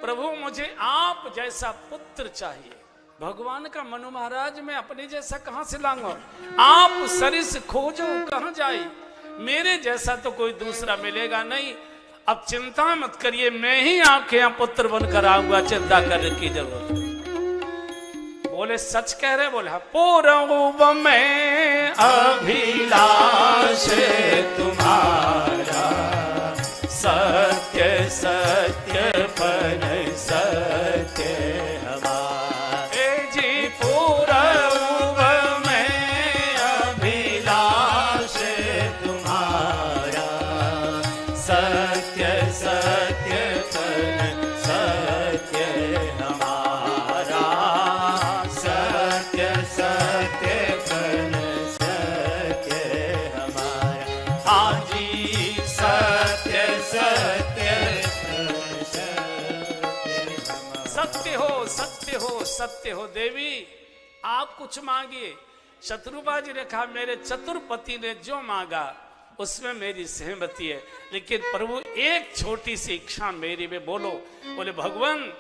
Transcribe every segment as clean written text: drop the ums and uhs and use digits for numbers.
प्रभु मुझे आप जैसा पुत्र चाहिए। भगवान का मनु महाराज मैं अपने जैसा कहां से लाऊंगा? आप सरिस खोजो कहां जाई, मेरे जैसा तो कोई दूसरा मिलेगा नहीं। अब चिंता मत करिए, मैं ही आपके यहाँ पुत्र बनकर आऊंगा, चिंता करने की जरूरत नहीं। बोले सच कह रहे? बोले हाँ। पूर्व में अभिलाष तुम्हारा, सत्य सत्य पर सत्य हमारे जी। पूर्व में अभिलाष तुम्हारा, सत्य सत्य पर सत्य हमारा, सत्य सत्य पर सत्य हमारा। हाँ जी सत्य सत्य पर सत्य हो, सत्य हो, सत्य हो। देवी आप कुछ मांगिए। शत्रुपा जी ने कहा मेरे चतुर्पति ने जो मांगा उसमें मेरी सहमति है, लेकिन प्रभु एक छोटी सी इच्छा मेरी में बोलो। बोले भगवान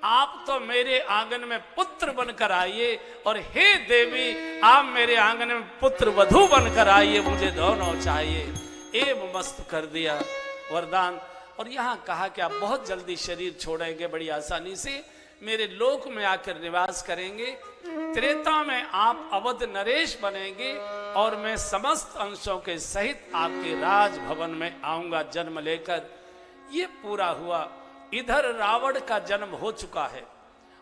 आप तो मेरे आंगन में पुत्र बनकर आइए, और हे देवी आप मेरे आंगन में पुत्र वधू बनकर आइए, मुझे दोनों चाहिए। एवं मस्त कर दिया वरदान। और यहाँ कहा कि आप बहुत जल्दी शरीर छोड़ेंगे, बड़ी आसानी से मेरे लोक में आकर निवास करेंगे। त्रेता में आप अवध नरेश बनेंगे, और मैं समस्त अंशों के सहित आपके राजभवन में आऊंगा जन्म लेकर। ये पूरा हुआ। इधर रावण का जन्म हो चुका है,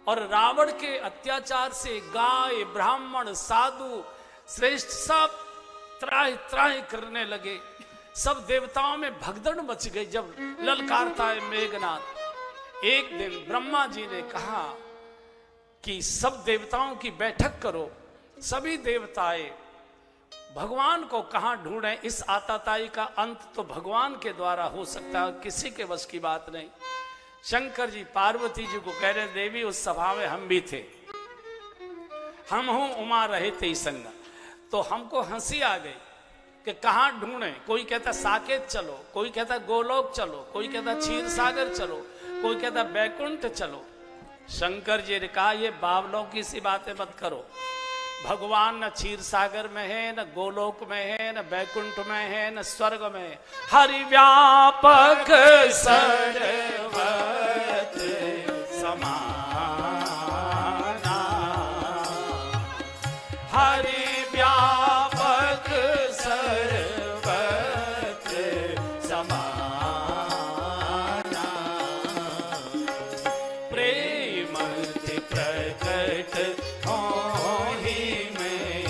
और रावण के अत्याचार से गाय ब्राह्मण साधु श्रेष्ठ सब त्राहि त्राहि करने लगे। सब देवताओं में भगदड़ मच गई जब ललकारता है मेघनाथ। एक दिन ब्रह्मा जी ने कहा कि सब देवताओं की बैठक करो। सभी देवताएं भगवान को कहां ढूंढें? इस आताताई का अंत तो भगवान के द्वारा हो सकता है, किसी के वश की बात नहीं। शंकर जी पार्वती जी को कह रहे देवी उस सभा में हम भी थे, हम हूं उमा रहे थे संग, तो हमको हंसी आ गई कि कहां ढूंढें। कोई कहता साकेत चलो, कोई कहता गोलोक चलो, कोई कहता क्षीर सागर चलो, कोई कहता बैकुंठ चलो। शंकर जी ने कहा ये बावलों की सी बातें मत करो। भगवान न क्षीर सागर में है, न गोलोक में है, न बैकुंठ में है, न स्वर्ग में है। हरि व्यापक सर्वत्र समाना, हरि व्यापक सर्वत्र समाना। प्रेम के प्रकट होहि में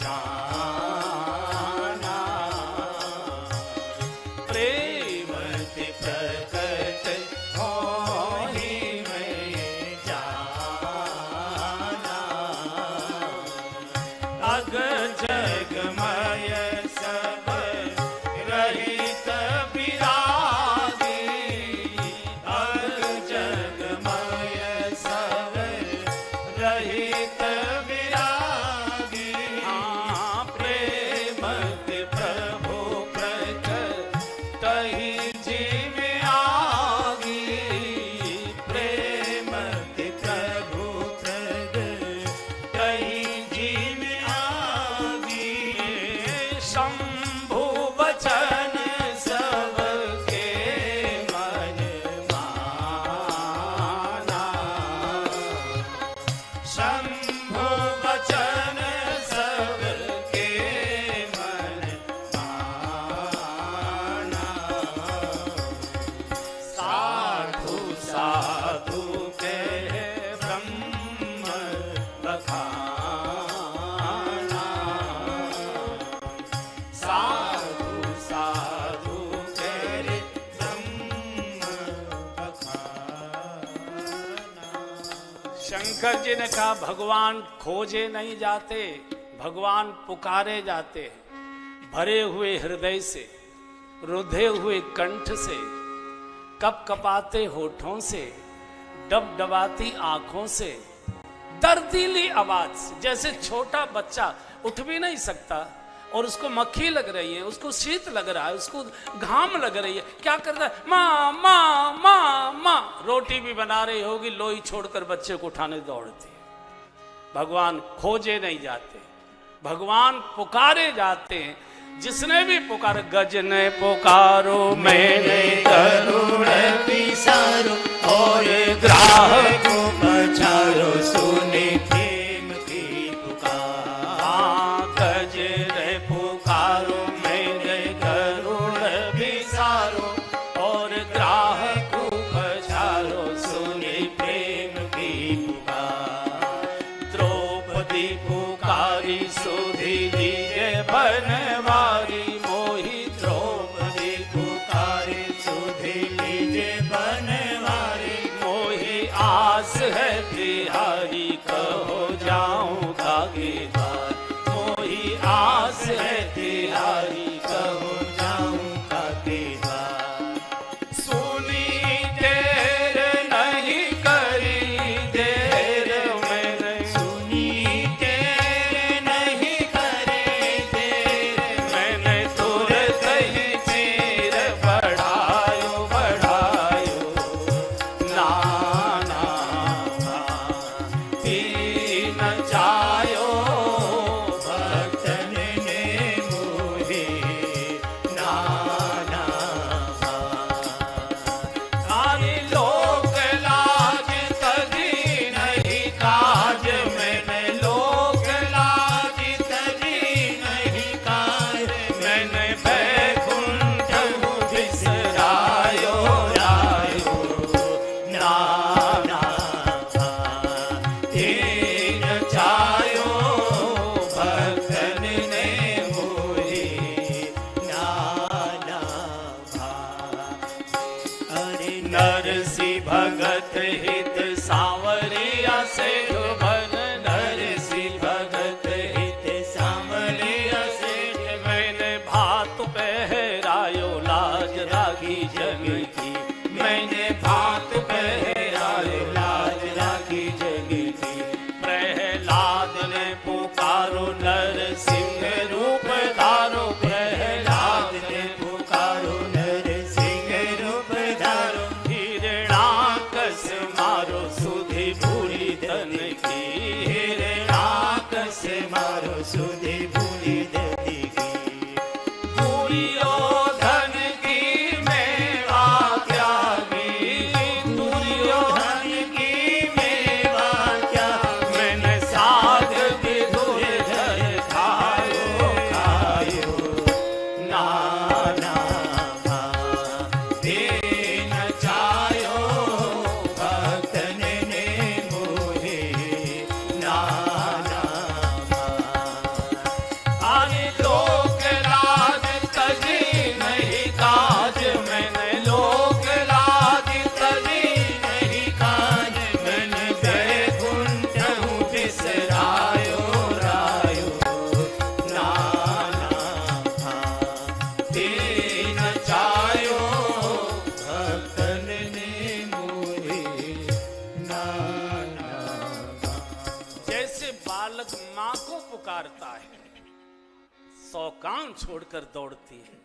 जाना, प्रेम के प्रकट होहि में जाना। अग जगमय सब रहित विरागी, अग जगमय सब रहित विरागी। हाँ प्रेम के प्रभु प्रकट ही जीव आगी, प्रेम के प्रभु प्रकट ही जीव आगी। शंभु वचन सबके मन माना, शंभु वचन सबके मन माना। साधु साधु के ब्रह्म बखाना, साधु साधु के ब्रह्म बखाना। शंकर जी ने कहा भगवान खोजे नहीं जाते, भगवान पुकारे जाते हैं। भरे हुए हृदय से, रुधे हुए कंठ से, कप कपाते होठों से, डबडबाती आंखों से, दर्दीली आवाज से। जैसे छोटा बच्चा उठ भी नहीं सकता, और उसको मक्खी लग रही है, उसको शीत लग रहा है, उसको घाम लग रही है, क्या करता है? माँ माँ माँ माँ। रोटी भी बना रही होगी, लोई छोड़कर बच्चे को उठाने दौड़ती है। भगवान खोजे नहीं जाते, भगवान पुकारे जाते हैं। जिसने भी पुकार, गजने पुकारो मैंने करुण विसारो और ग्राहक को बचारो, सुने प्रेम की पुकार। गजने पुकारो मैंने करुण विसारो और ग्राहक को बचारो, सुने प्रेम की पुकार। द्रौपदी पुकारी सुधी लीजे बनवारी मोही। द्रौपदी पुकारी सुधी लीजे बनवारी, मोही आस है तिहारी कहो जाऊं कागे द्वार। मोही आस है तिहारी कहो जाऊं काके द्वार। सुनी देर नहीं करी देर मैंने, सुनी देर नहीं करे देर, मैंने तुरंत ही चीर बढ़ायो बढ़ायो। नाना तीन जायो भक्तन ने मोहे नाना। सारी लोक लाज तजी नहीं काज मैंने, लोक लाज तजी नहीं कार, मैंने बैकुंठ बिसरायो रायो। नाना तीन जायो भक्तन ने मोहे। नाना। अरे नरसी भगत हित सांवरिया से भन, नरसी भगत हित सांवरिया से मैंने भात पहरायो लाज राखी जग की। मैंने भात पहरायो लाज राखी जग की। प्रहलाद ने पुकारो नरसिंह रूप धारो। प्रहलाद ने पुकारो नरसिंह रूप धारो, हिरणाकस मारो सुधि भूली धन की। हिरणाकस मारो सुधि भूली दधी की। दुर्योधन की मेवा त्यागी, दुर्योधन की मेवा क्या, मैंने साध विधुर धन खायो खायो। नाना दीन जायो भक्तन ने मोहे नाना। आने लोक लाज तजी नहीं काज मैंने, लोक लाज तजी नहीं काज मैंने। बैकुंठ बिसरायो रायो। नाना दीन जायो भक्तन ने मोहे नाना। जैसे बालक माँ को पुकारता है, 100 काम छोड़कर दौड़ती है।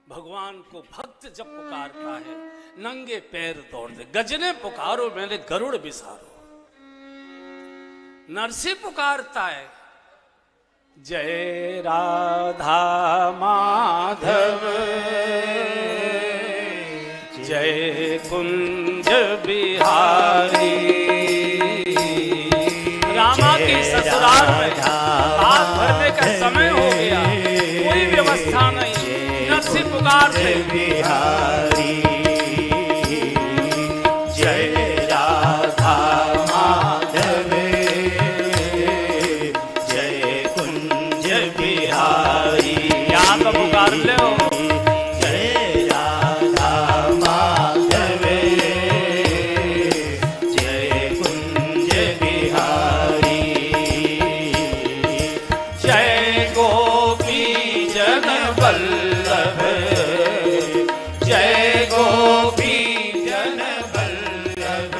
भगवान को भक्त जब पुकारता है, नंगे पैर दौड़ते। गजने पुकारो मैंने गरुड़ बिसारो। नरसी पुकारता है, जय राधा माधव जय कुंज बिहारी। रामा की ससुराल में हाथ भरने का समय हो गया, कोई व्यवस्था नहीं। नरसी पुकारते बिहारी जय राधा माधव जय कुंज बिहारी। यहाँ तो पुकार ले हो। जय राधा माधव जय कुंज बिहारी जय गोपी जन वल्लभ, जय गोपी जन वल्लभ।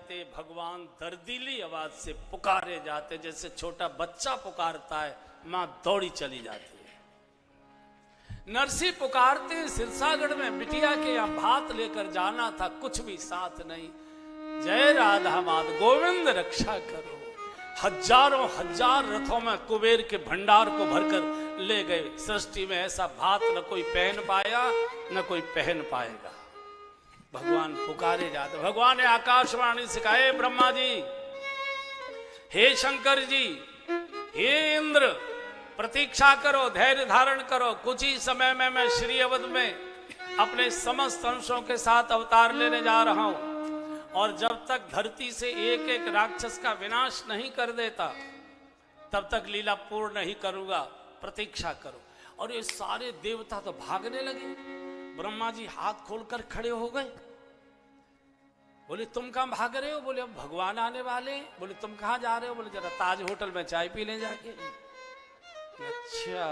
जाते, भगवान दर्दीली आवाज से पुकारे जाते, जैसे छोटा बच्चा पुकारता है, मां दौड़ी चली जाती है। नरसी पुकारते सिरसागढ़ में बिटिया के यहाँ भात लेकर जाना था, कुछ भी साथ नहीं। जय राधा माधव गोविंद रक्षा करो। हजारों हजार रथों में कुबेर के भंडार को भरकर ले गए। सृष्टि में ऐसा भात न कोई पहन पाया न कोई पहन पाएगा। भगवान पुकारे जाते। भगवान ने आकाशवाणी से कहा, ब्रह्मा जी, हे शंकर जी, हे इंद्र, प्रतीक्षा करो, धैर्य धारण करो। कुछ ही समय में मैं श्री अवध में अपने समस्त अंशों के साथ अवतार लेने जा रहा हूं, और जब तक धरती से एक एक राक्षस का विनाश नहीं कर देता तब तक लीला पूर्ण नहीं करूंगा, प्रतीक्षा करो। और ये सारे देवता तो भागने लगे। ब्रह्मा जी हाथ खोलकर खड़े हो गए। बोले तुम कहां भाग रहे हो? बोले अब भगवान आने वाले। बोले तुम कहां जा रहे हो? बोले जरा ताज होटल में चाय पी ले जाके। अच्छा,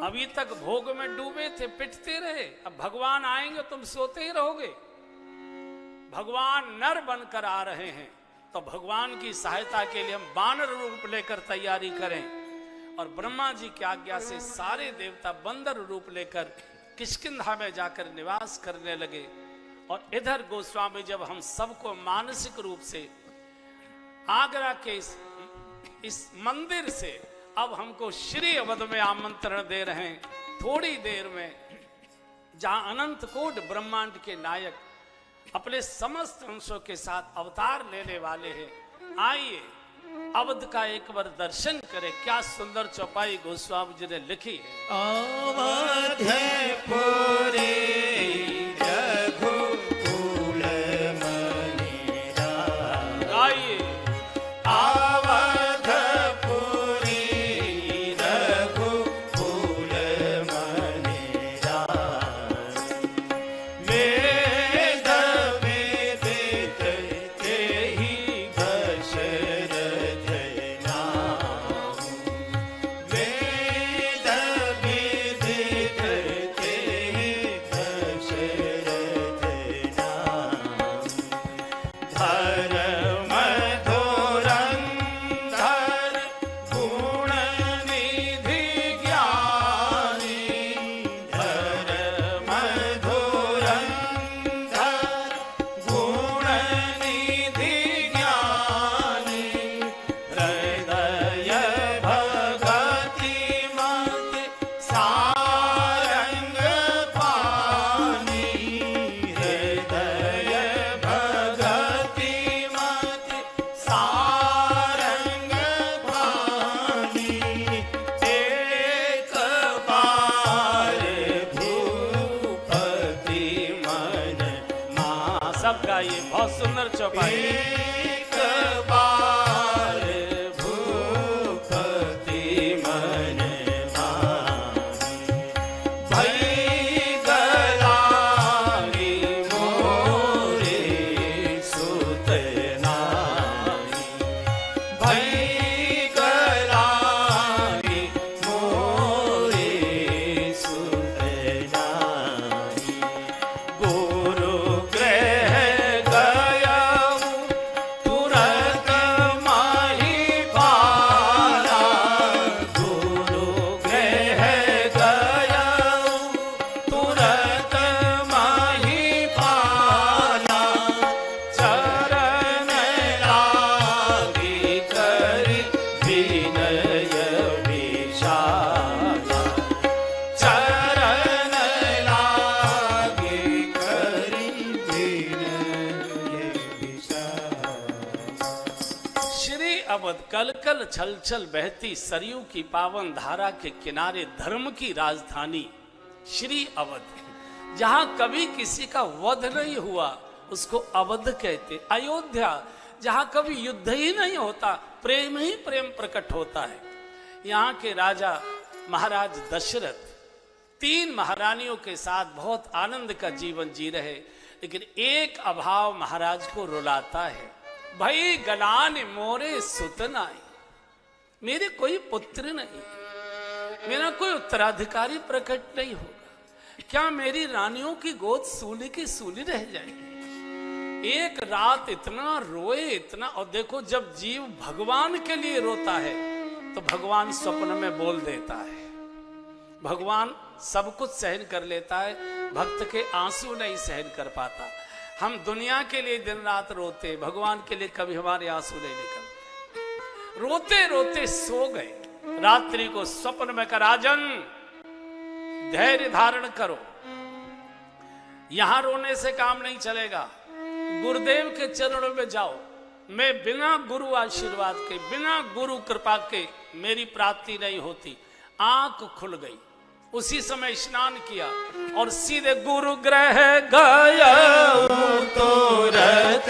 अभी तक भोग में डूबे थे, पिटते रहे, अब भगवान आएंगे तुम सोते ही रहोगे। भगवान नर बनकर आ रहे हैं, तो भगवान की सहायता के लिए हम बानर रूप लेकर तैयारी करें। और ब्रह्मा जी की आज्ञा से सारे देवता बंदर रूप लेकर किष्किंधा में जाकर निवास करने लगे। और इधर गोस्वामी जब हम सबको मानसिक रूप से आगरा के इस मंदिर से अब हमको श्री अवध में आमंत्रण दे रहे हैं, थोड़ी देर में, जहां अनंत कोट ब्रह्मांड के नायक अपने समस्त अंशों के साथ अवतार लेने वाले हैं। आइए अवध का एक बार दर्शन करें। क्या सुंदर चौपाई गोस्वामी जी ने लिखी है। अवधपुरी रघुकुल मनीरा। गाइए गाइए, बहुत सुंदर चौपाई। एक बार भूपति मन मानी, भई गलानी मोरे सुत नानी, भई गलानी मोरे सुत नानी। गुरु कल कल छल छल बहती सरयू की पावन धारा के किनारे धर्म की राजधानी श्री अवध, जहां कभी किसी का वध नहीं हुआ उसको अवध कहते। अयोध्या, जहां कभी युद्ध ही नहीं होता, प्रेम ही प्रेम प्रकट होता है। यहाँ के राजा महाराज दशरथ 3 महारानियों के साथ बहुत आनंद का जीवन जी रहे, लेकिन एक अभाव महाराज को रुलाता है। भाई गलान मोरे सुत नाई, मेरे कोई पुत्र नहीं, मेरा कोई उत्तराधिकारी प्रकट नहीं होगा। क्या मेरी रानियों की गोद सूली की सूली रह जाएगी? एक रात इतना रोए, इतना। और देखो, जब जीव भगवान के लिए रोता है तो भगवान स्वप्न में बोल देता है। भगवान सब कुछ सहन कर लेता है, भक्त के आंसू नहीं सहन कर पाता। हम दुनिया के लिए दिन रात रोते, भगवान के लिए कभी हमारे आंसू नहीं निकलते। रोते रोते सो गए। रात्रि को स्वप्न में कहा, राजन धैर्य धारण करो, यहां रोने से काम नहीं चलेगा, गुरुदेव के चरणों में जाओ। मैं बिना गुरु आशीर्वाद के, बिना गुरु कृपा के मेरी प्राप्ति नहीं होती। आंख खुल गई, उसी समय स्नान किया और सीधे गुरु ग्रह गया तुरंत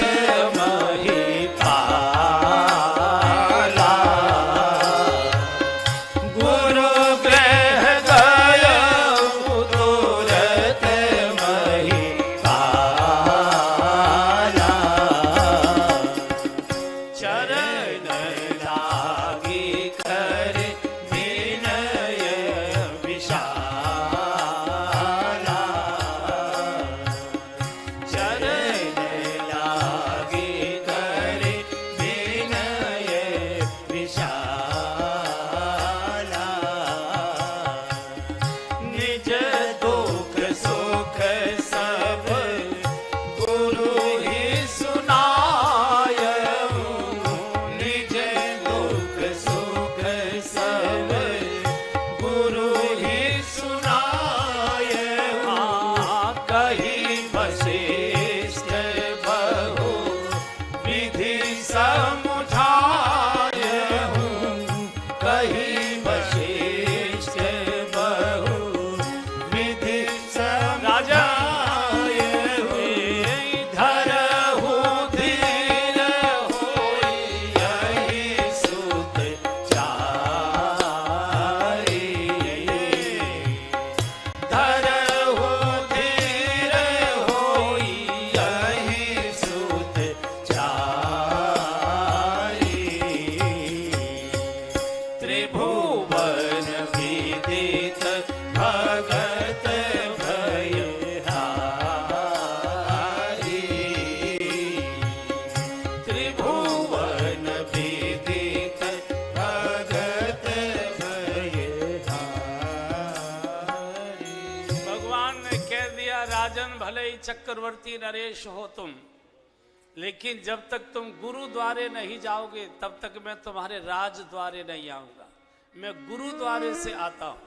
मही पाला, गुरु ग्रह गया तुरंत मही पाला, चरण लागी कर विनय विशाला, चरण लागी कर विनय विशाला, निज दुख सुख सब गुरु ही सुनायऊ, निज दुख सुख सब गुरु ही सुनायऊ, कही वशिष्ठ बहु विधि समुझायऊ, कही वशिष्ठ बहु विधि समुझायऊ, धरहु धीर होई यही सुत चारी, धरहु धीर होई यही सुत चारी, त्रिभुवन विदित भगत भयहारी, त्रिभुवन विदित भगत भयहारी। भगवान ने कह दिया, राजन भले ही चक्रवर्ती नरेश हो तुम, लेकिन जब तक तुम गुरु द्वारे नहीं जाओगे तब तक मैं तुम्हारे राज द्वारे नहीं आऊंगा। मैं गुरु द्वारे से आता हूं।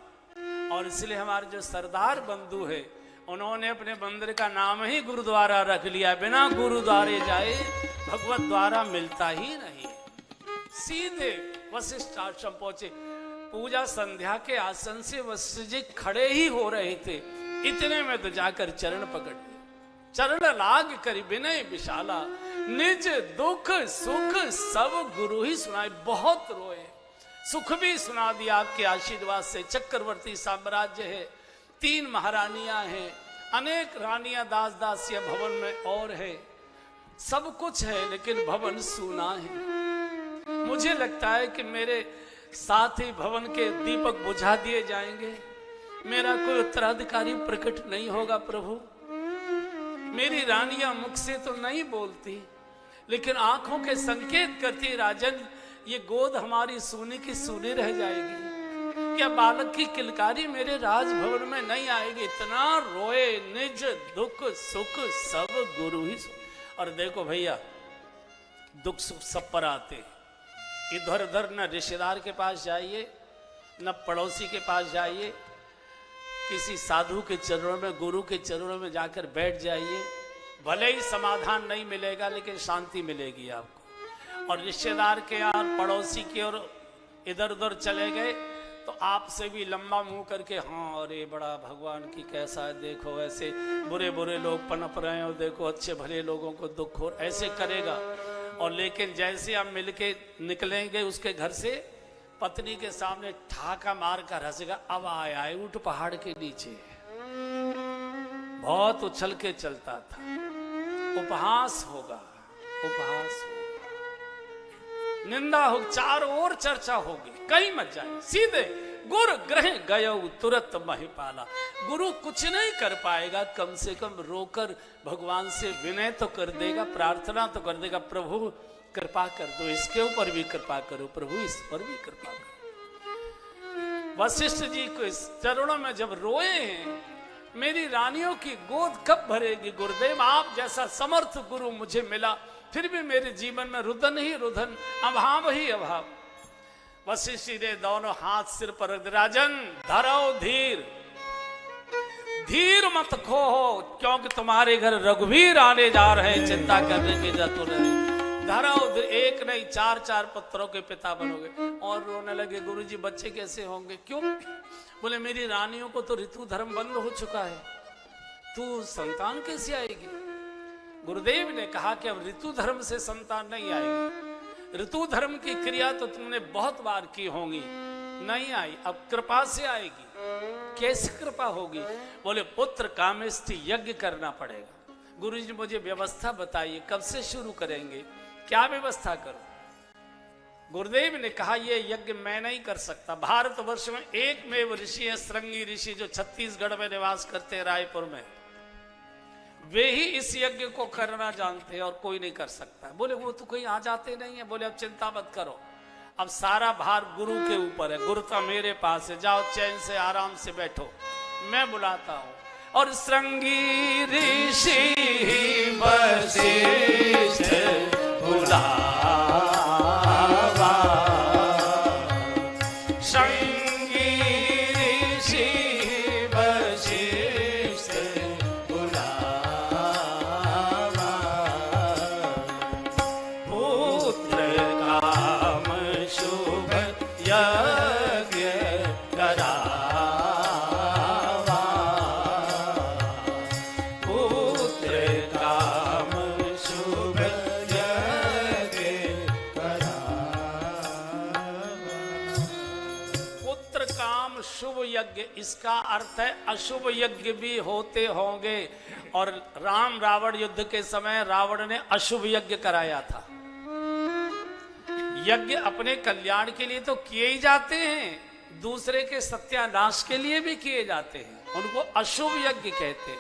और इसलिए हमारे जो सरदार बंधु है, उन्होंने अपने मंदिर का नाम ही गुरुद्वारा रख लिया। बिना गुरुद्वारे जाए भगवत द्वारा मिलता ही नहीं। सीधे वशिष्ठ आश्रम पहुंचे। पूजा संध्या के आसन से वशिष्ठ जी खड़े ही हो रहे थे, इतने में तो जाकर चरण पकड़ लिए। चरण लाग कर विनय विशाला, निज दुख सुख सब गुरु ही सुनाए। बहुत रोए, सुख भी सुना दिया आपके आशीर्वाद से। चक्रवर्ती साम्राज्य है, 3 महारानियां हैं, अनेक रानियां दास दासियां भवन में और है, सब कुछ है, लेकिन भवन सूना है। मुझे लगता है कि मेरे साथ ही भवन के दीपक बुझा दिए जाएंगे, मेरा कोई उत्तराधिकारी प्रकट नहीं होगा। प्रभु, मेरी रानियां मुख से तो नहीं बोलती, लेकिन आंखों के संकेत करती, राजन ये गोद हमारी सूनी की सूनी रह जाएगी, क्या बालक की किलकारी मेरे राजभवन में नहीं आएगी। इतना रोए, निज दुख सुख सब गुरु ही सुख। और देखो भैया, दुख सुख सब पर आते, इधर उधर न रिश्तेदार के पास जाइए, न पड़ोसी के पास जाइए, किसी साधु के चरणों में, गुरु के चरणों में जाकर बैठ जाइए। भले ही समाधान नहीं मिलेगा, लेकिन शांति मिलेगी आपको। और रिश्तेदार के और पड़ोसी की ओर इधर उधर चले गए तो आपसे भी लंबा मुंह करके, हाँ अरे बड़ा भगवान की कैसा है, देखो ऐसे बुरे बुरे लोग पनप रहे हैं, और देखो अच्छे भले लोगों को दुख हो, ऐसे करेगा। और लेकिन जैसे हम मिलके निकलेंगे उसके घर से, पत्नी के सामने ठाका मार कर हंसेगा, अब आया है ऊंट पहाड़ के नीचे। बहुत उछल के चलता था। उपहास होगा, उपहास होगा, निंदा हो, चारों ओर चर्चा होगी, कहीं मत जाए, सीधे गुर ग्रह गयो तुरंत महिपाला। गुरु कुछ नहीं कर पाएगा, कम से कम रोकर भगवान से विनय तो कर देगा, प्रार्थना तो कर देगा, प्रभु कृपा कर दो, इसके ऊपर भी कृपा करो, प्रभु इस पर भी कृपा करो। वशिष्ठ जी को इस चरणों में जब रोए हैं, मेरी रानियों की गोद कब भरेगी गुरुदेव, आप जैसा समर्थ गुरु मुझे मिला, फिर भी मेरे जीवन में रुदन ही रुदन, अभाव ही अभाव। वशिष्ठ जी ने दोनों हाथ सिर पर रख दिए, राजन धरो धीर, धीर मत खो हो, क्योंकि तुम्हारे घर रघुवीर आने जा रहे हैं, चिंता करने की जरूरत नहीं। धरो, एक नहीं 4-4 पुत्रों के पिता बनोगे। और रोने लगे, गुरुजी बच्चे कैसे होंगे? क्यों? बोले मेरी रानियों को तो ऋतु धर्म बंद हो चुका है, तू संतान कैसे आएगी? गुरुदेव ने कहा कि अब ऋतु धर्म से संतान नहीं आएगी, ऋतु धर्म की क्रिया तो तुमने बहुत बार की होंगी, नहीं आई, अब कृपा से आएगी। कैसे कृपा होगी? बोले पुत्र कामेष्टि यज्ञ करना पड़ेगा। गुरुजी मुझे व्यवस्था बताइए, कब से शुरू करेंगे, क्या व्यवस्था करूं? गुरुदेव ने कहा ये यज्ञ मैं नहीं कर सकता, भारतवर्ष में एकमेव ऋषि है, श्रृंगी ऋषि, जो छत्तीसगढ़ में निवास करते हैं, रायपुर में, वे ही इस यज्ञ को करना जानते हैं और कोई नहीं कर सकता। बोले वो तो कहीं आ जाते नहीं है। बोले अब चिंता मत करो, अब सारा भार गुरु के ऊपर है, गुरु तो मेरे पास है, जाओ चैन से आराम से बैठो, मैं बुलाता हूं। और श्रृंगी ऋषि वशिष्ठ बुलावा, श्रृंगी ऋषि वशिष्ठ बुलावा, पुत्र काम शुभ यज्ञ करावा, पुत्र काम शुभ यज्ञ करावा। पुत्र काम शुभ यज्ञ, इसका अर्थ है अशुभ यज्ञ भी होते होंगे। और राम रावण युद्ध के समय रावण ने अशुभ यज्ञ कराया था। यज्ञ अपने कल्याण के लिए तो किए ही जाते हैं, दूसरे के सत्यानाश के लिए भी किए जाते हैं, उनको अशुभ यज्ञ कहते हैं।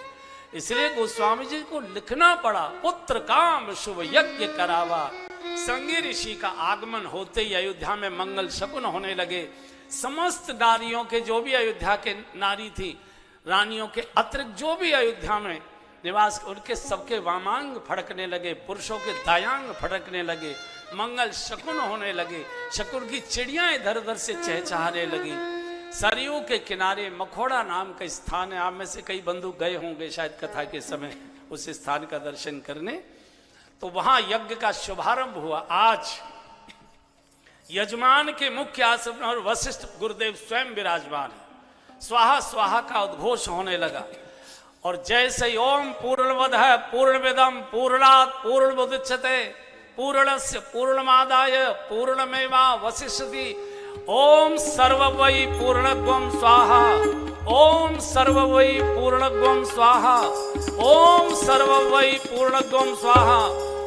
इसलिए गोस्वामी जी को लिखना पड़ा, पुत्र काम शुभ यज्ञ करावा। श्रृंगी ऋषि का आगमन होते ही अयोध्या में मंगल शकुन होने लगे। समस्त नारियों के, जो भी अयोध्या के नारी थी, रानियों के अतिरिक्त जो भी अयोध्या में निवास, उनके सबके वामांग फड़कने लगे, पुरुषों के दायांग फड़कने लगे, मंगल शकुन होने लगे। शकुन की चिड़ियां इधर उधर से चहचहाने लगी। सरयू के किनारे मखोड़ा नाम का स्थान है, आप में से कई बंधु गए होंगे शायद कथा के समय उस स्थान का दर्शन करने। तो वहां यज्ञ का शुभारंभ हुआ। आज यजमान के मुख्य आसन पर वशिष्ठ गुरुदेव स्वयं विराजमान है। स्वाहा स्वाहा का उद्घोष होने लगा। और जैसे ही ओम पूर्णमद है पूर्णमिदम पूर्णात् पूर्णमुदच्यते पूर्णस्य पूर्णमादाय पूर्णमेवावशिष्यति ओम सर्ववै पूर्णत्वं स्वाहा ओम सर्ववै पूर्णत्वं स्वाहा ओम सर्ववै पूर्णत्वं स्वाहा।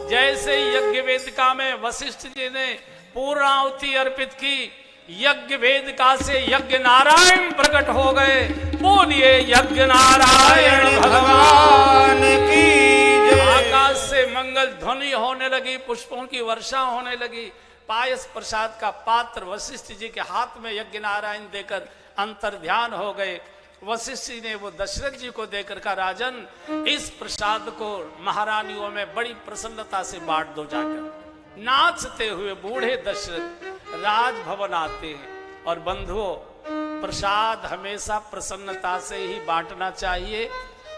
जैसे यज्ञ वेदिका में वशिष्ठ जी ने पूर्णाहुति अर्पित की, यज्ञ वेदिका से यज्ञ नारायण प्रकट हो गए। बोलिए यज्ञ नारायण भगवान की जय। आकाश से मंगल ध्वनि होने लगी, पुष्पों की वर्षा होने लगी। पायस प्रसाद का पात्र वशिष्ठ जी के हाथ में यज्ञ नारायण देकर अंतर ध्यान हो गए। वशिष्ठ जी ने वो दशरथ जी को देकर कहा, राजन इस प्रसाद को महारानियों में बड़ी प्रसन्नता से बांट दो जाकर। नाचते हुए बूढ़े दशरथ राजभवन आते हैं। और बंधुओं, प्रसाद हमेशा प्रसन्नता से ही बांटना चाहिए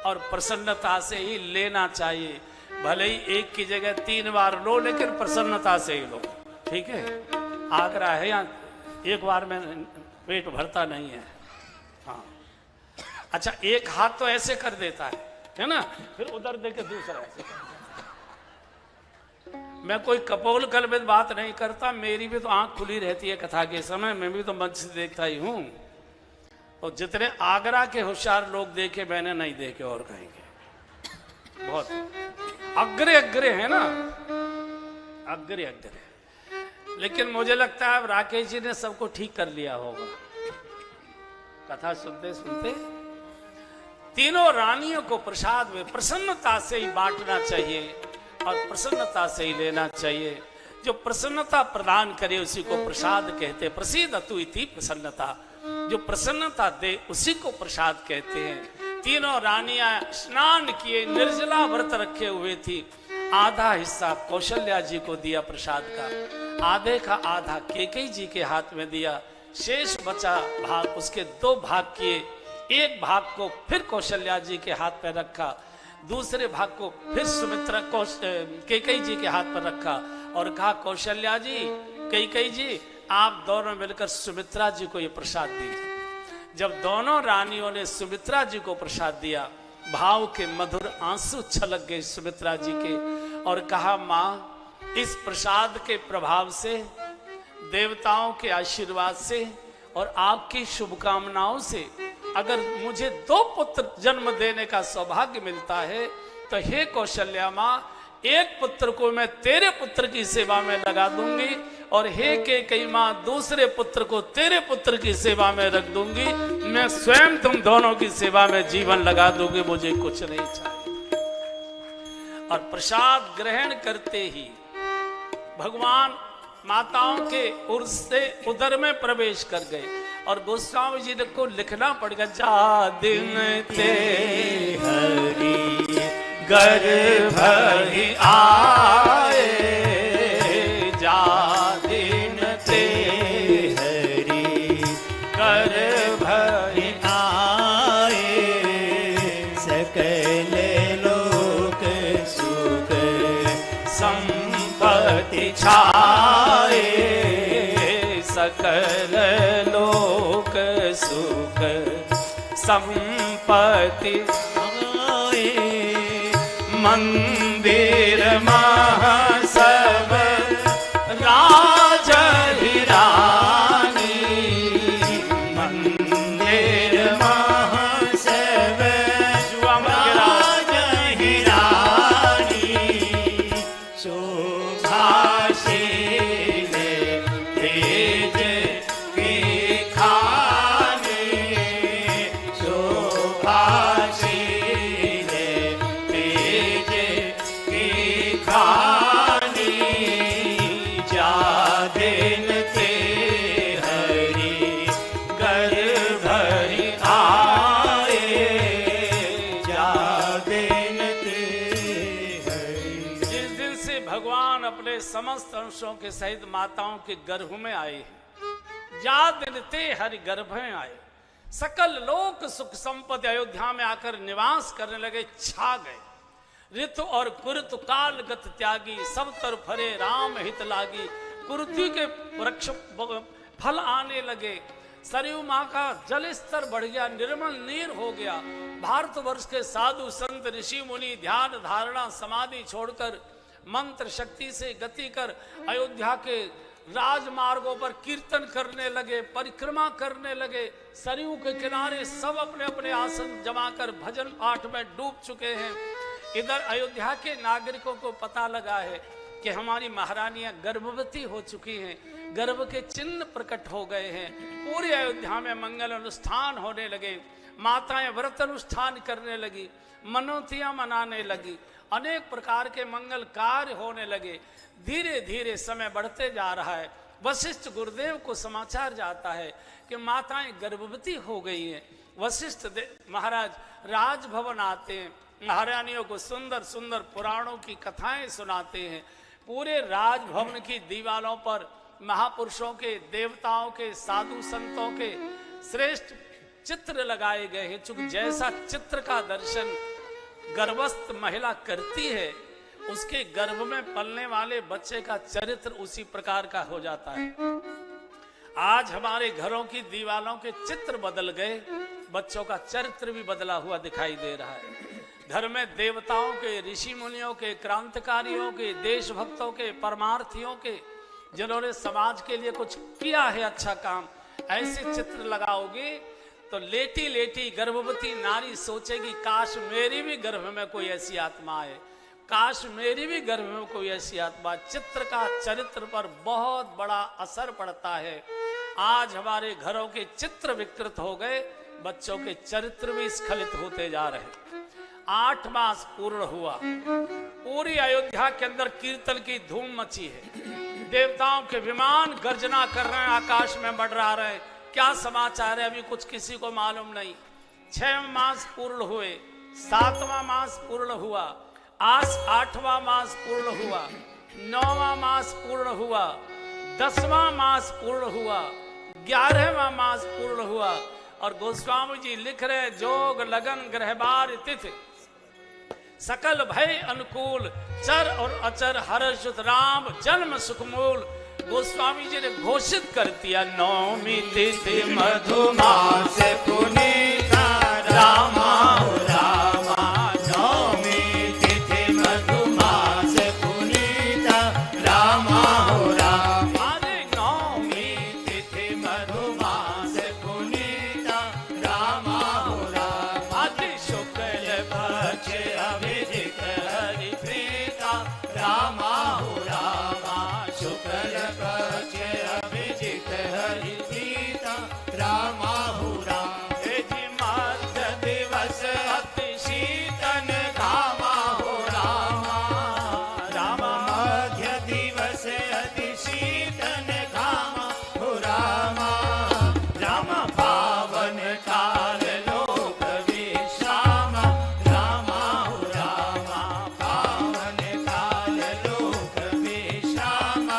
और प्रसन्नता से ही लेना चाहिए। भले ही एक की जगह 3 बार लो, लेकिन प्रसन्नता से ही लो, ठीक है। आगरा है यहाँ, एक बार में पेट भरता नहीं है। हाँ, अच्छा, एक हाथ तो ऐसे कर देता है ना, फिर उधर देके दूसरा ऐसे। मैं कोई कपोल कल्पित बात नहीं करता, मेरी भी तो आंख खुली रहती है कथा के समय, मैं भी तो मंच से देखता ही हूं। और जितने आगरा के होशियार लोग देखे मैंने नहीं देखे और कहेंगे, बहुत अग्रे अग्रे है ना, अग्रे अग्रे। लेकिन मुझे लगता है अब राकेश जी ने सबको ठीक कर लिया होगा, कथा सुनते सुनते तीनों रानियों को प्रसाद में प्रसन्नता से ही बांटना चाहिए और प्रसन्नता से ही लेना चाहिए। जो प्रसन्नता प्रदान करे उसी को प्रसाद कहते। प्रसीदतु इति प्रसन्नता, जो प्रसन्नता दे उसी को प्रसाद कहते हैं। तीनों रानियां स्नान किए, निर्जला व्रत रखे हुए थी। आधा हिस्सा कौशल्या जी को दिया प्रसाद का, आधे का आधा कैकेयी जी के हाथ में दिया। शेष बचा भाग उसके 2 भाग किए। एक भाग को फिर कौशल्या जी के हाथ में रखा, दूसरे भाग को फिर सुमित्रा कैकेयी जी के हाथ पर रखा और कहा कौशल्या जी, कैकेयी जी, आप दोनों मिलकर सुमित्रा जी को ये प्रसाद दीजिए। जब दोनों रानियों ने सुमित्रा जी को प्रसाद दिया, भाव के मधुर आंसू छलक गए सुमित्रा जी के और कहा, माँ, इस प्रसाद के प्रभाव से, देवताओं के आशीर्वाद से और आपकी शुभकामनाओं से अगर मुझे 2 पुत्र जन्म देने का सौभाग्य मिलता है तो हे कौशल्या माँ, एक पुत्र को मैं तेरे पुत्र की सेवा में लगा दूंगी और हे कैकेयी माँ, दूसरे पुत्र को तेरे पुत्र की सेवा में रख दूंगी। मैं स्वयं तुम दोनों की सेवा में जीवन लगा दूंगी, मुझे कुछ नहीं चाहिए। और प्रसाद ग्रहण करते ही भगवान माताओं के उर्स से उदर में प्रवेश कर गए और गोस्वामी जी को लिखना पड़ेगा, जा दिन ते हरि गर्भ ही आए, जा दिन ते हरि गर्भ ही आए, सकल लोक सुख संपत्ति छाए, सकल लोक सुख संपत्ति आए, मंदिर महासव राज ही रानी, मंदिर महासव राज ही रानी, शोभाशील तेज की खानी, शोभाशील तेज की खानी, जा दिन ते हरि गर्भ ही आए, जा दिन ते हरि। जिस दिन से भगवान अपने समस्त अंशों के सहित माताओं के गर्भ में आए हैं, जा दिन ते हरि गर्भ में आए, सकल लोक सुख संपत्ति अयोध्या में आकर निवास करने लगे, छा गए। ऋतु और कुरुतु काल गत त्यागी, सब तरफ फरे राम हित लागी। कुरुति के वृक्ष फल आने लगे, सरयू माँ का जल स्तर बढ़ गया, निर्मल नीर हो गया। भारतवर्ष के साधु संत ऋषि मुनि ध्यान धारणा समाधि छोड़कर मंत्र शक्ति से गति कर अयोध्या के राजमार्गों पर कीर्तन करने लगे, परिक्रमा करने लगे। सरयू के किनारे सब अपने अपने आसन जमाकर भजन पाठ में डूब चुके हैं। इधर अयोध्या के नागरिकों को पता लगा है कि हमारी महारानियां गर्भवती हो चुकी हैं, गर्भ के चिन्ह प्रकट हो गए हैं। पूरी अयोध्या में मंगल अनुष्ठान होने लगे, माताएं व्रत अनुष्ठान करने लगी, मनोतियां मनाने लगी, अनेक प्रकार के मंगल कार्य होने लगे। धीरे धीरे समय बढ़ते जा रहा है। वशिष्ठ गुरुदेव को समाचार जाता है कि माताएं गर्भवती हो गई हैं। वशिष्ठ महाराज राजभवन आते हैं, महारानियों को सुंदर सुंदर पुराणों की कथाएं सुनाते हैं। पूरे राजभवन की दीवारों पर महापुरुषों के, देवताओं के, साधु संतों के श्रेष्ठ चित्र लगाए गए हैं। चूंकि जैसा चित्र का दर्शन गर्भस्थ महिला करती है, उसके गर्भ में पलने वाले बच्चे का चरित्र उसी प्रकार का हो जाता है। आज हमारे घरों की दीवारों के चित्र बदल गए, बच्चों का चरित्र भी बदला हुआ दिखाई दे रहा है। घर में देवताओं के, ऋषि मुनियों के, क्रांतिकारियों के, देशभक्तों के, परमार्थियों के, जिन्होंने समाज के लिए कुछ किया है अच्छा काम, ऐसे चित्र लगाओगे तो लेटी लेटी गर्भवती नारी सोचेगी, काश मेरी भी गर्भ में कोई ऐसी आत्मा आए, काश मेरी भी गर्भ में कोई ऐसी आत्मा। चित्र का चरित्र पर बहुत बड़ा असर पड़ता है। आज हमारे घरों के चित्र विकृत हो गए, बच्चों के चरित्र भी स्खलित होते जा रहे। 8 मास पूर्ण हुआ, पूरी अयोध्या के अंदर कीर्तन की धूम मची है। देवताओं के विमान गर्जना कर रहे हैं, आकाश में मंडरा रहे हैं। क्या समाचार है अभी कुछ किसी को मालूम नहीं। 6 मास पूर्ण हुए, 7वां मास पूर्ण हुआ, आज 8वां मास पूर्ण हुआ, 9वां मास पूर्ण हुआ, 10वां मास पूर्ण हुआ, 11वां मास पूर्ण हुआ। और गोस्वामी जी लिख रहे, जोग लगन ग्रहबार तिथि सकल भय अनुकूल, चर और अचर हर्षित राम जन्म सुखमूल। गोस्वामी जी ने घोषित कर दिया, नौमी तिथि मधुमास पुनीता रामा रामा, नौमी तिथि मधुमास पुनीता रामा रामा, अरे नौमी तिथि मधुमास पुनीता रामा रामा, अति शुक्ल पक्ष अभिजित हरि प्रीता रामा रामा, शुक्ल पक्ष अभिजित हरि प्रीता रामा रामा, मध्य दिवस अति शीतन घामा हो रामा रामा, मध्य दिवस अति शीतन घामा हो रामा रामा, पावन काल लोक विश्राम रामा हो रामा, पावन काल लोक विश्राम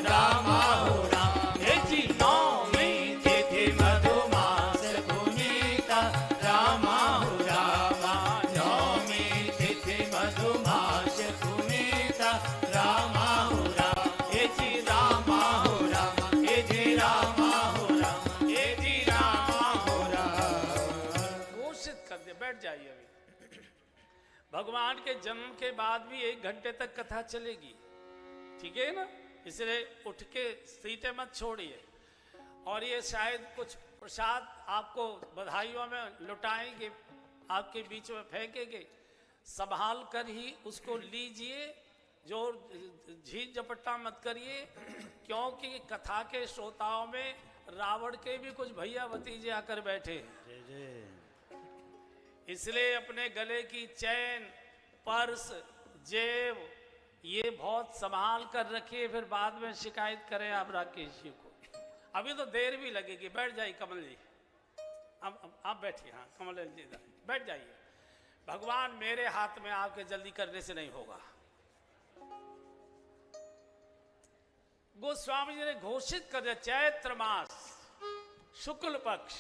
रामा हो रामा, हे जी नौमी तिथि मधुमास पुनीता रामा हो रामा, नौमी तिथि मधुमास पुनीता रामा हो रामा, हे जी रामा हो रामा, हे जी रामा हो रामा, हे जी रामा हो रामा। घोषित कर दे, बैठ जाइए। अभी भगवान के जन्म के बाद भी 1 घंटे तक कथा चलेगी, ठीक है ना? इसलिए उठ के सीटें मत छोड़िए। और ये शायद कुछ प्रसाद आपको बधाइयों में लुटाएंगे, आपके बीच में फेंकेंगे, संभाल कर ही उसको लीजिए, जोर झीझ झपट्टा मत करिए, क्योंकि कथा के श्रोताओं में रावण के भी कुछ भैया भतीजे आकर बैठे हैं। इसलिए अपने गले की चैन, पर्स, जेब ये बहुत संभाल कर रखिए, फिर बाद में शिकायत करें आप राकेश जी को। अभी तो देर भी लगेगी। बैठ जाइए कमल जी, अब आप बैठिए। हाँ कमल जी बैठ जाइए। भगवान मेरे हाथ में आपके जल्दी करने से नहीं होगा। गोस्वामी जी ने घोषित कर दिया, चैत्र मास शुक्ल पक्ष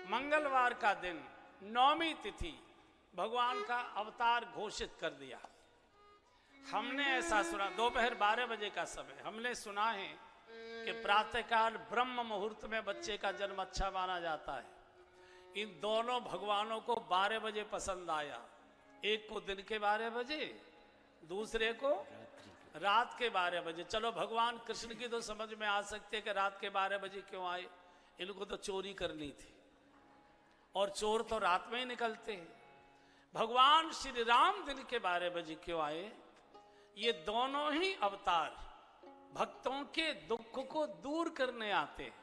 मंगलवार का दिन 9वीं तिथि भगवान का अवतार घोषित कर दिया। हमने ऐसा सुना, दोपहर 12 बजे का समय हमने सुना है कि प्रातःकाल ब्रह्म मुहूर्त में बच्चे का जन्म अच्छा माना जाता है। इन दोनों भगवानों को 12 बजे पसंद आया। एक को दिन के 12 बजे, दूसरे को रात के 12 बजे। चलो भगवान कृष्ण की तो समझ में आ सकती है कि रात के 12 बजे क्यों आए, इनको तो चोरी करनी थी और चोर तो रात में ही निकलते हैं। भगवान श्री राम दिन के 12 बजे क्यों आए? ये दोनों ही अवतार भक्तों के दुख को दूर करने आते हैं।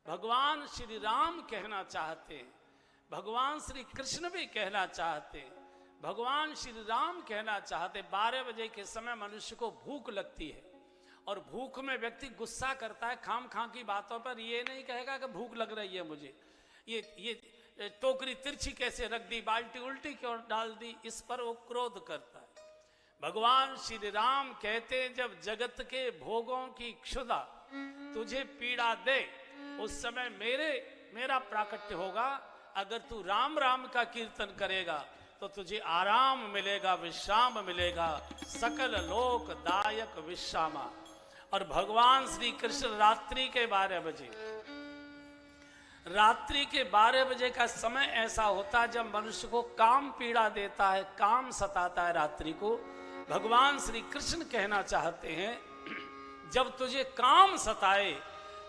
भगवान श्री राम कहना चाहते हैं, भगवान श्री कृष्ण भी कहना चाहते हैं, भगवान श्री राम कहना चाहते। 12 बजे के समय मनुष्य को भूख लगती है और भूख में व्यक्ति गुस्सा करता है खाम खां की बातों पर। ये नहीं कहेगा कि भूख लग रही है मुझे, ये टोकरी तिरछी कैसे रख दी, बाल्टी उल्टी क्यों डाल दी, इस पर वो क्रोध करता है। भगवान श्री राम कहते हैं, जब जगत के भोगों की क्षुधा तुझे पीड़ा दे उस समय मेरा प्राकट्य होगा। अगर तू राम राम का कीर्तन करेगा तो तुझे आराम मिलेगा, विश्राम मिलेगा, सकल लोक दायक विश्रामा। और भगवान श्री कृष्ण रात्रि के 12 बजे, रात्रि के 12 बजे का समय ऐसा होता है जब मनुष्य को काम पीड़ा देता है, काम सताता है रात्रि को। भगवान श्री कृष्ण कहना चाहते हैं, जब तुझे काम सताए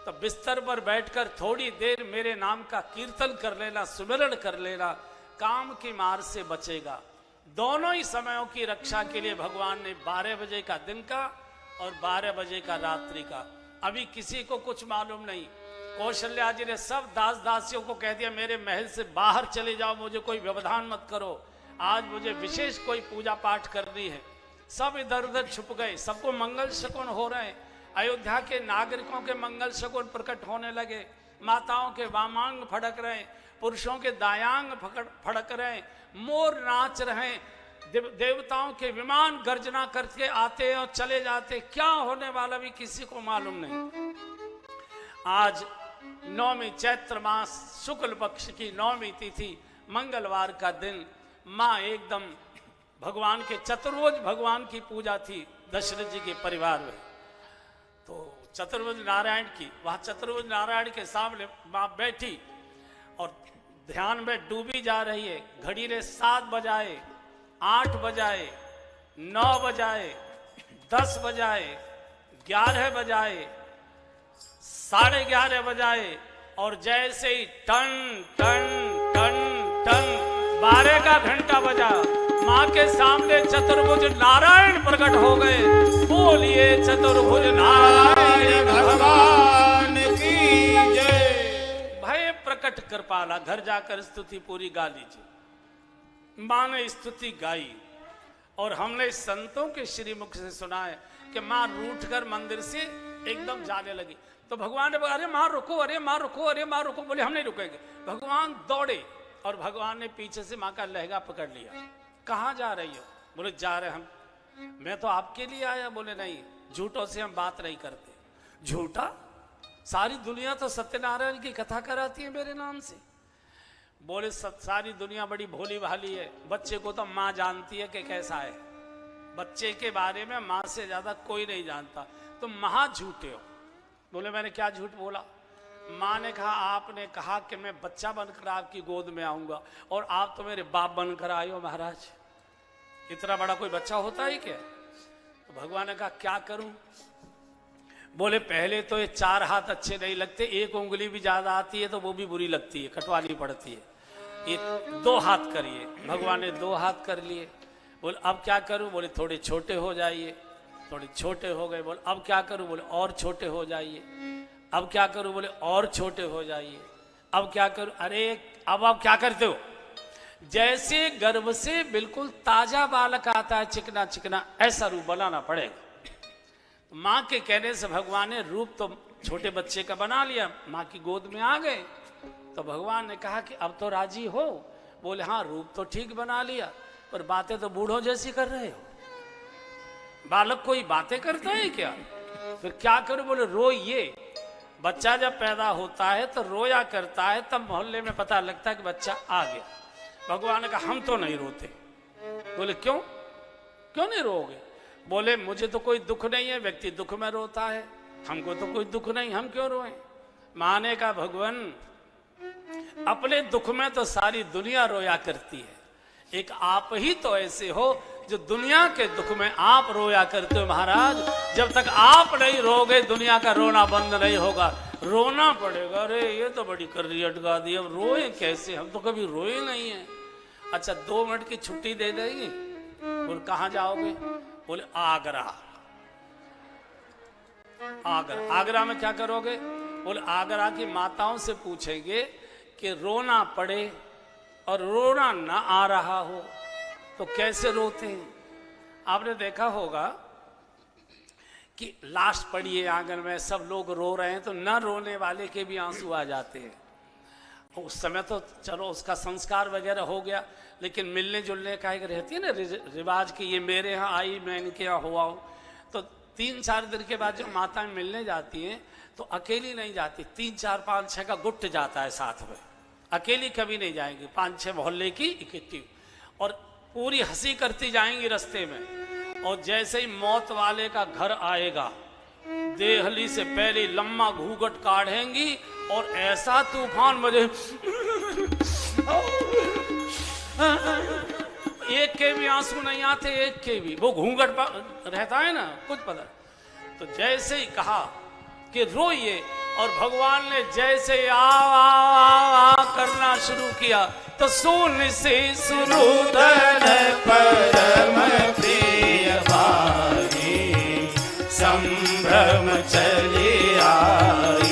तो बिस्तर पर बैठकर थोड़ी देर मेरे नाम का कीर्तन कर लेना, सुमिरन कर लेना, काम की मार से बचेगा। दोनों ही समयों की रक्षा के लिए भगवान ने 12 बजे का दिन का और 12 बजे का रात्रि का अभी किसी को कुछ मालूम नहीं। कौशल्या जी ने सब दास दासियों को कह दिया मेरे महल से बाहर चले जाओ, मुझे कोई व्यवधान मत करो, आज मुझे विशेष कोई पूजा पाठ करनी है। सब इधर उधर छुप गए, सबको मंगल शकुन हो रहे हैं। अयोध्या के नागरिकों के मंगल शकुन प्रकट होने लगे। माताओं के वामांग फड़क रहे, पुरुषों के दायांग फड़क रहे, मोर नाच रहे, देवताओं के विमान गर्जना करके आते और चले जाते। क्या होने वाला भी किसी को मालूम नहीं। आज 9वीं चैत्र मास शुक्ल पक्ष की 9वीं तिथि मंगलवार का दिन, माँ एकदम भगवान के चतुर्भुज भगवान की पूजा थी दशरथ जी के परिवार में। तो चतुर्भुज नारायण की, वहां चतुर्भुज नारायण के सामने माँ बैठी और ध्यान में डूबी जा रही है। घड़ी ने 7 बजाए, 8 बजाए, 9 बजाए, 10 बजाए, 11 बजाए, 11:30 बजाए और जैसे ही टन टन टन टन 12 का घंटा बजा, माँ के सामने चतुर्भुज नारायण प्रकट हो गए। बोलिए चतुर्भुज नारायण भगवान की जय। भय प्रकट कृपाला। घर जाकर स्तुति पूरी गा लीजिए। माँ ने स्तुति गाई और हमने संतों के श्रीमुख से सुना है कि माँ रूठ कर मंदिर से एकदम जाने लगी। तो भगवान ने बोला अरे माँ रुको, अरे माँ रुको, अरे माँ रुको। बोले हम नहीं रुकेंगे। भगवान दौड़े और भगवान ने पीछे से माँ का लहंगा पकड़ लिया। कहाँ जा रही हो? बोले जा रहे हम। मैं तो आपके लिए आया। बोले नहीं, झूठों से हम बात नहीं करते। झूठा? सारी दुनिया तो सत्यनारायण की कथा कराती है मेरे नाम से। बोले सारी दुनिया बड़ी भोली भाली है, बच्चे को तो माँ जानती है कि कैसा है। बच्चे के बारे में माँ से ज्यादा कोई नहीं जानता। तुम महा झूठे हो। बोले मैंने क्या झूठ बोला? माँ ने कहा आपने कहा कि मैं बच्चा बनकर आपकी गोद में आऊंगा और आप तो मेरे बाप बनकर आए हो महाराज। इतना बड़ा कोई बच्चा होता है क्या? तो भगवान ने कहा क्या करूं? बोले पहले तो ये 4 हाथ अच्छे नहीं लगते, 1 उंगली भी ज्यादा आती है तो वो भी बुरी लगती है, कटवानी पड़ती है। ये 2 हाथ करिए। भगवान ने 2 हाथ कर लिए। बोले अब क्या करूं? बोले थोड़े छोटे हो जाइए। थोड़े छोटे हो गए। बोले अब क्या करूं? बोले और छोटे हो जाइए। अब क्या करूं? बोले और छोटे हो जाइए। अब क्या करूं? अरे अब आप क्या करते हो? जैसे गर्भ से बिल्कुल ताजा बालक आता है चिकना चिकना, ऐसा रूप बनाना पड़ेगा। माँ के कहने से भगवान ने रूप तो छोटे बच्चे का बना लिया, माँ की गोद में आ गए। तो भगवान ने कहा कि अब तो राजी हो? बोले हाँ रूप तो ठीक बना लिया, पर बातें तो बूढ़ों जैसी कर रहे हो। बालक कोई बातें करता है क्या? फिर क्या करूं? बोले रोइए। बच्चा जब पैदा होता है तो रोया करता है, तब मोहल्ले में पता लगता है कि बच्चा आ गया। भगवान ने कहा हम तो नहीं रोते। बोले क्यों? क्यों नहीं रोगे? बोले मुझे तो कोई दुख नहीं है, व्यक्ति दुख में रोता है, हमको तो कोई दुख नहीं, हम क्यों रोएं? माँ ने कहा भगवान अपने दुख में तो सारी दुनिया रोया करती है, एक आप ही तो ऐसे हो जो दुनिया के दुख में आप रोया करते हो महाराज। जब तक आप नहीं रोगे दुनिया का रोना बंद नहीं होगा, रोना पड़ेगा। अरे ये तो बड़ी कर्रियट गा दी, अब रोए कैसे? हम तो कभी रोए नहीं है। अच्छा 2 मिनट की छुट्टी दे देंगे? बोले कहाँ जाओगे? बोले आगरा। आगरा। आगरा में क्या करोगे? बोले आगरा की माताओं से पूछेंगे कि रोना पड़े और रोना ना आ रहा हो तो कैसे रोते हैं। आपने देखा होगा कि लाश पड़ी है आंगन में, सब लोग रो रहे हैं तो न रोने वाले के भी आंसू आ जाते हैं। उस समय तो चलो उसका संस्कार वगैरह हो गया, लेकिन मिलने जुलने का एक रहती है ना रिवाज कि ये मेरे यहाँ आई मैं इनके यहाँ हुआ हूँ। तो 3-4 दिन के बाद जब माताएं मिलने जाती हैं तो अकेली नहीं जाती, 3-4-5-6 का गुट जाता है साथ में, अकेली कभी नहीं जाएंगी। 5-6 मोहल्ले की इकट्ठी और पूरी हंसी करती जाएंगी रास्ते में। और जैसे ही मौत वाले का घर आएगा देहली से पहले लम्बा घूंघट काढ़ेंगी और ऐसा तूफान बजे एक के भी आंसू नहीं आते, एक के भी, वो घूंघट रहता है ना कुछ पता। तो जैसे ही कहा कि रोइए और भगवान ने जैसे आ करना शुरू किया तो सोन से सुरुदन परम प्रिय भाई संभ्रम चले आए।